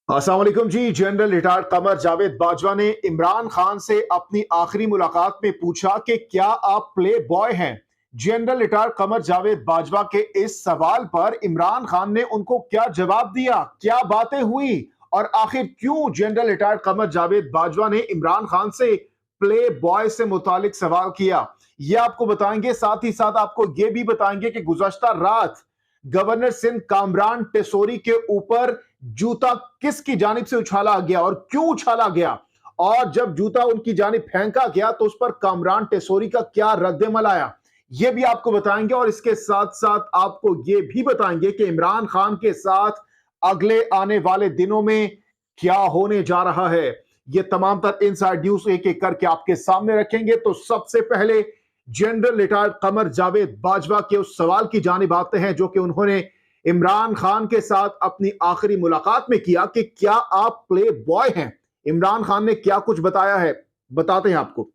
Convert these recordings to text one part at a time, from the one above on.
अस्सलाम वालेकुम जी। General retired Qamar Javed Bajwa ने इमरान खान से अपनी आखिरी मुलाकात में पूछा कि क्या आप प्ले बॉय हैं। जनरल रिटायर्ड कमर जावेद बाजवा के इस सवाल पर इमरान खान ने उनको क्या जवाब दिया, क्या बातें हुई और आखिर क्यों जनरल रिटायर्ड कमर जावेद बाजवा ने इमरान खान से प्ले बॉय से मुतालिक सवाल किया, ये आपको बताएंगे। साथ ही साथ आपको ये भी बताएंगे कि गुज़श्ता रात गवर्नर सिंध कामरान टेसोरी के ऊपर जूता किसकी जानिब से उछाला गया और क्यों उछाला गया, और जब जूता उनकी जानिब फेंका गया तो उस पर कामरान टेसोरी का क्या रद्दमल आया, ये भी आपको बताएंगे। और इसके साथ साथ आपको ये भी बताएंगे कि इमरान खान के साथ अगले आने वाले दिनों में क्या होने जा रहा है। ये तमाम तर इनसाइड न्यूज एक एक करके आपके सामने रखेंगे। तो सबसे पहले जनरल रिटायर्ड कमर जावेद बाजवा के उस सवाल की जानिब आते हैं जो कि उन्होंने इमरान खान के साथ अपनी आखिरी मुलाकात में किया कि क्या आप प्ले बॉय हैं। इमरान खान ने क्या कुछ बताया है, बताते हैं आपको।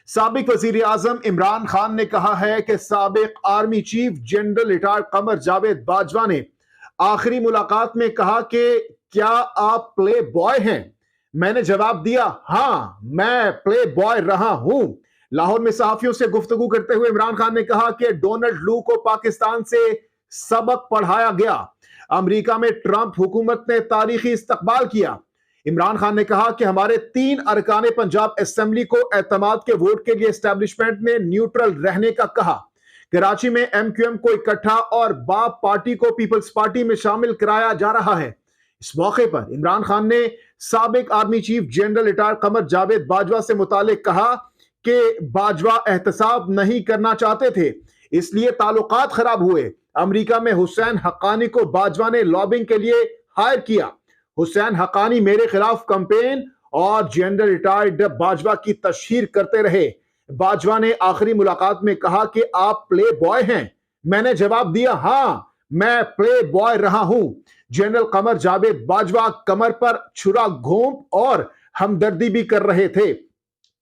साबिक वजीर आजम इमरान खान ने कहा है कि साबिक army chief general retired Qamar Javed Bajwa ने आखिरी मुलाकात में कहा कि क्या आप प्ले बॉय हैं। मैंने जवाब दिया, हाँ मैं प्ले बॉय रहा हूं। लाहौर में सहाफियों से गुफ्तगू करते हुए इमरान खान ने कहा कि डोनाल्ड लू को पाकिस्तान से सबक पढ़ाया गया। अमेरिका में ट्रंप हुकूमत ने तारीखी इस्तकबाल किया। इमरान खान ने कहा कि हमारे 3 अरकान पंजाब असेंबली को एतमाद के वोट के लिए एस्टेब्लिशमेंट ने न्यूट्रल रहने का कहा। कराची में एमक्यूएम को इकट्ठा और बाप पार्टी को पीपल्स पार्टी में शामिल कराया जा रहा है। इस मौके पर इमरान खान ने साबिक army chief general retired Qamar Javed Bajwa से मुतालिक कहा कि बाजवा एहतसाब नहीं करना चाहते थे, इसलिए ताल्लुकात खराब हुए। अमेरिका में हुसैन हक्कानी को बाजवा ने लॉबिंग के लिए हायर किया। हुसैन हक्कानी मेरे खिलाफ कैंपेन और जनरल रिटायर्ड बाजवा की तशहीर करते रहे। बाजवा ने आखिरी मुलाकात में कहा कि आप प्ले बॉय हैं। मैंने जवाब दिया, हाँ मैं प्ले बॉय रहा हूं। जनरल कमर जावेद बाजवा कमर पर छुरा घोंप और हमदर्दी भी कर रहे थे।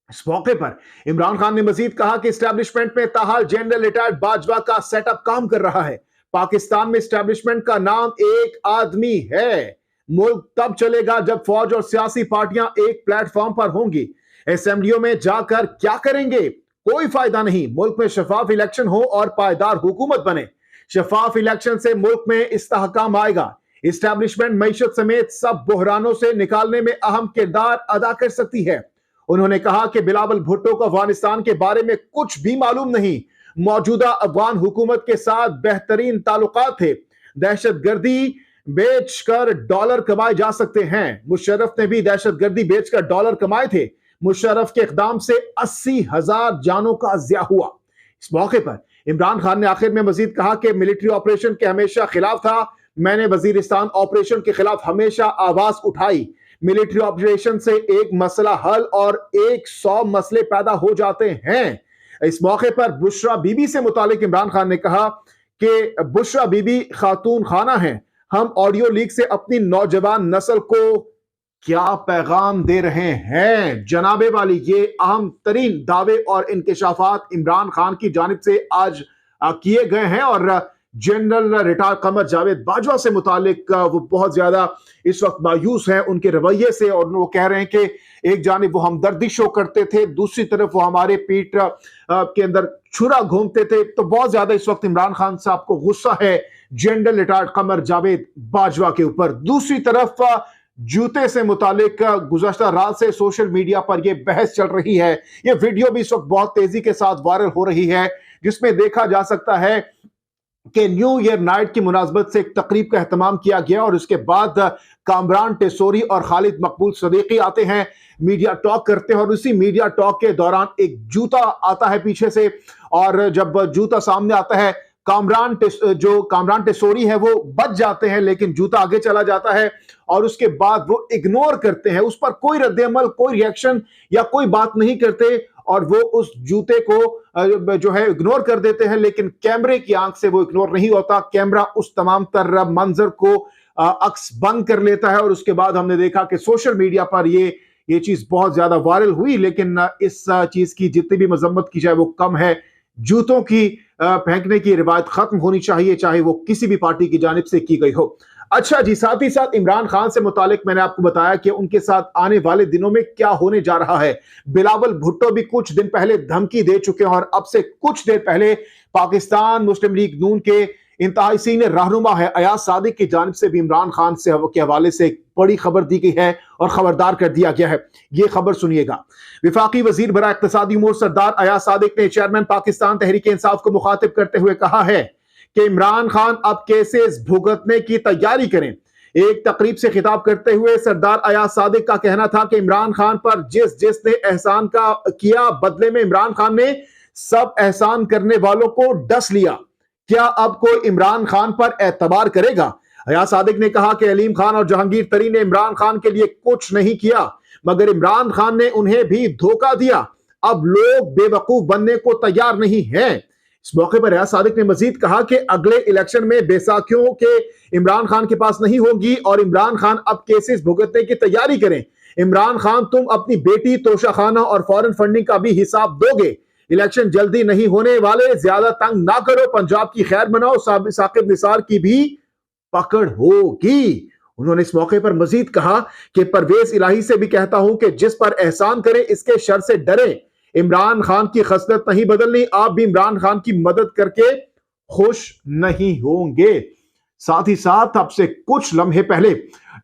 इस मौके पर इमरान खान ने मजीद कहा कि एस्टेब्लिशमेंट में ताहाल जनरल रिटायर्ड बाजवा का सेटअप काम कर रहा है। पाकिस्तान में एस्टेब्लिशमेंट का नाम एक आदमी है। मुल्क तब चलेगा जब फौज और सियासी पार्टियां एक प्लेटफॉर्म पर होंगी। असेंबलियों में जाकर क्या करेंगे, कोई फायदा नहीं। मुल्क में शफाफ इलेक्शन हो और पायदार हुकूमत बने। शफाफ इलेक्शन से मुल्क में इस्तेहकाम आएगा। एस्टेब्लिशमेंट मईशत समेत सब बहरानों से निकालने में अहम किरदार अदा कर सकती है। उन्होंने कहा कि बिलावल भुट्टो को अफगानिस्तान के बारे में कुछ भी मालूम नहीं। मौजूदा अफगान हुकूमत के साथ बेहतरीन ताल्लुकात थे। दहशतगर्दी बेचकर डॉलर कमाए जा सकते हैं। मुशर्रफ ने भी दहशतगर्दी बेचकर डॉलर कमाए थे। मुशर्रफ के इकदाम से 80,000 जानों का ज़िया हुआ। इस मौके पर इमरान खान ने आखिर में मजीद कहा कि मिलिट्री ऑपरेशन के हमेशा खिलाफ था। मैंने वजीरिस्तान ऑपरेशन के खिलाफ हमेशा आवाज उठाई। मिलिट्री ऑपरेशन से एक मसला हल और 100 मसले पैदा हो जाते हैं। इस मौके पर बुशरा बीबी से मुतालिक इमरान खान ने कहा कि बुशरा बीबी खातून खाना है। हम ऑडियो लीक से अपनी नौजवान नस्ल को क्या पैगाम दे रहे हैं। जनाबे वाली ये अहम तरीन दावे और इंकशाफात इमरान खान की जानिब से आज किए गए हैं। और जनरल रिटायर्ड कमर जावेद बाजवा से मुतालिक वो बहुत ज्यादा इस वक्त मायूस हैं उनके रवैये से, और वो कह रहे हैं कि एक जानिब वो हमदर्दी शो करते थे, दूसरी तरफ वो हमारे पीठ के अंदर छुरा घूमते थे। तो बहुत ज्यादा इस वक्त इमरान खान साहब को गुस्सा है जनरल रिटायर्ड कमर जावेद बाजवा के ऊपर। दूसरी तरफ जूते से मुतालिक गुज़श्ता रात से सोशल मीडिया पर यह बहस चल रही है। यह वीडियो भी इस वक्त बहुत तेजी के साथ वायरल हो रही है, जिसमें देखा जा सकता है कि न्यू ईयर नाइट की मुनासबत से एक तकरीब का एहतमाम किया गया और उसके बाद कामरान टेसोरी और खालिद मकबूल सदीकी आते हैं, मीडिया टॉक करते हैं, और उसी मीडिया टॉक के दौरान एक जूता आता है पीछे से, और जब जूता सामने आता है जो कामरान टेसोरी है वो बच जाते हैं, लेकिन जूता आगे चला जाता है और उसके बाद वो इग्नोर करते हैं, उस पर कोई रद्दअमल, कोई रिएक्शन या कोई बात नहीं करते, और वो उस जूते को जो है इग्नोर कर देते हैं। लेकिन कैमरे की आंख से वो इग्नोर नहीं होता। कैमरा उस तमाम तर मंजर को अक्स बंद कर लेता है, और उसके बाद हमने देखा कि सोशल मीडिया पर ये चीज बहुत ज्यादा वायरल हुई। लेकिन इस चीज की जितनी भी मजम्मत की जाए वो कम है। जूतों की फेंकने की रिवायत खत्म होनी चाहिए, चाहे वो किसी भी पार्टी की जानिब से की गई हो। अच्छा जी, साथ ही साथ इमरान खान से मुतालिक मैंने आपको बताया कि उनके साथ आने वाले दिनों में क्या होने जा रहा है। बिलावल भुट्टो भी कुछ दिन पहले धमकी दे चुके हैं और अब से कुछ देर पहले पाकिस्तान मुस्लिम लीग नून के इंतहाई सीनियर रहनुमा है अयाज सादिक की जानिब से भी इमरान खान से के हवाले से एक बड़ी खबर दी गई है और खबरदार कर दिया गया है। ये खबर सुनिएगा। विफाकी वजीर बरा इक्तिसादी उमूर सरदार अयाज सादिक ने चेयरमैन पाकिस्तान तहरीक इंसाफ को मुखातिब करते हुए कहा है कि इमरान खान अब केसेस भुगतने की तैयारी करें। एक तकरीब से खिताब करते हुए सरदार अयाज सादिक का कहना था कि इमरान खान पर जिसने एहसान का किया, बदले में इमरान खान ने सब एहसान करने वालों को डस लिया। क्या अब कोई इमरान खान पर एतबार करेगा? अयाज सादिक ने कहा कि अलीम खान और जहांगीर तरी ने इमरान खान के लिए कुछ नहीं किया, मगर इमरान खान ने उन्हें भी धोखा दिया। अब लोग बेवकूफ बनने को तैयार नहीं हैं। इस मौके पर अयाज सादिक ने मजीद कहा कि अगले इलेक्शन में बैसाखियों के इमरान खान के पास नहीं होगी और इमरान खान अब केसेस भुगतने की तैयारी करें। इमरान खान, तुम अपनी बेटी तोशा खाना और फॉरेन फंडिंग का भी हिसाब दोगे। इलेक्शन जल्दी नहीं होने वाले, ज्यादा तंग ना करो, पंजाब की खैर बनाओ, साकिब निसार की भी पकड़ होगी। उन्होंने इस मौके पर मजीद कहा कि परवेज इलाही से भी कहता हूं कि जिस पर एहसान करे इसके शर से डरे। इमरान खान की खसलत नहीं बदलनी, आप भी इमरान खान की मदद करके खुश नहीं होंगे। साथ ही साथ अब से कुछ लम्हे पहले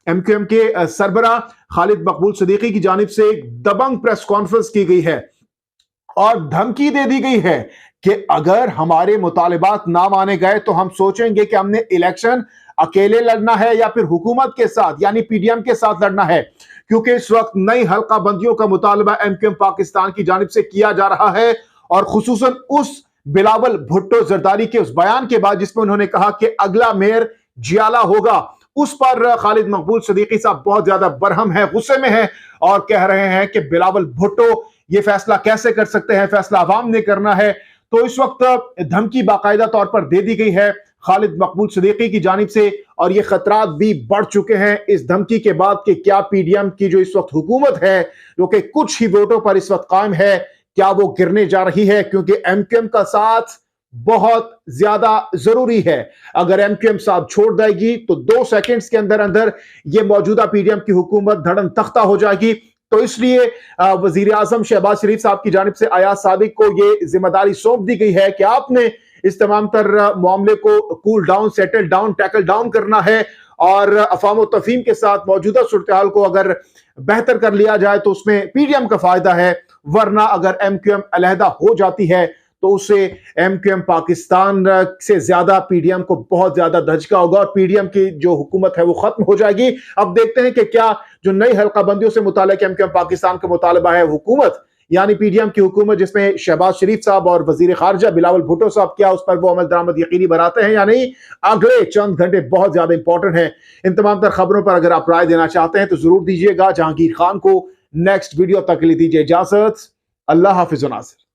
एमक्यूएम के सरबरा खालिद मकबूल सिद्दीकी की जानिब से एक दबंग प्रेस कॉन्फ्रेंस की गई है और धमकी दे दी गई है कि अगर हमारे मुतालिबात ना माने गए तो हम सोचेंगे कि हमने इलेक्शन अकेले लड़ना है या फिर हुकूमत के साथ यानी पीडीएम के साथ लड़ना है, क्योंकि इस वक्त नई हल्का बंदियों का मुतालबा एमक्यूएम पाकिस्तान की जानिब से किया जा रहा है और खुसूसन उस बिलावल भुट्टो जरदारी के उस बयान के बाद जिसमें उन्होंने कहा कि अगला मेयर जियाला होगा, उस पर खालिद मकबूल सिद्दीकी साहब बहुत ज्यादा बरहम है, गुस्से में है और कह रहे हैं कि बिलावल भुट्टो ये फैसला कैसे कर सकते हैं, फैसला अवाम ने करना है। तो इस वक्त धमकी बाकायदा तौर पर दे दी गई है खालिद मकबूल सिद्दीकी की जानिब से और ये खतरात भी बढ़ चुके हैं इस धमकी के बाद कि क्या पीडीएम की जो इस वक्त हुकूमत है जो कि कुछ ही वोटों पर इस वक्त कायम है, क्या वो गिरने जा रही है, क्योंकि एमक्यूएम का साथ बहुत ज्यादा जरूरी है। अगर एमक्यूएम साथ छोड़ देगी तो 2 सेकंड्स के अंदर अंदर ये मौजूदा पीडीएम की हुकूमत धड़न तख्ता हो जाएगी। तो इसलिए वजीर आजम शहबाज शरीफ साहब की जानिब से अयाज सादिक को ये जिम्मेदारी सौंप दी गई है कि आपने इस तमाम तर मामले को cool down, settle down, tackle down करना है और अफवाम तफहीम के साथ मौजूदा सूरत हाल को अगर बेहतर कर लिया जाए तो उसमें पीडीएम का फायदा है, वरना अगर एमक्यूएम अलहदा हो जाती है तो उससे एमक्यूएम पाकिस्तान से ज्यादा पीडीएम को बहुत ज्यादा धचका होगा और पीडीएम की जो हुकूमत है वो खत्म हो जाएगी। अब देखते हैं कि क्या जो नई हल्का बंदियों से मुतालिक एमक्यूएम पाकिस्तान का मुतालबा है हुकूमत यानी पीडीएम की हुकूमत जिसमें शहबाज शरीफ साहब और वजीर खारजा बिलावल भुट्टो साहब, क्या उस पर वो अमल दरामद यकीनी बनाते हैं या नहीं, अगले चंद घंटे बहुत ज्यादा इंपॉर्टेंट हैं। इन तमाम तर खबरों पर अगर आप राय देना चाहते हैं तो जरूर दीजिएगा। जहांगीर खान को नेक्स्ट वीडियो तक के लिए दीजिए इजाजत। अल्लाह हाफिज नासिर।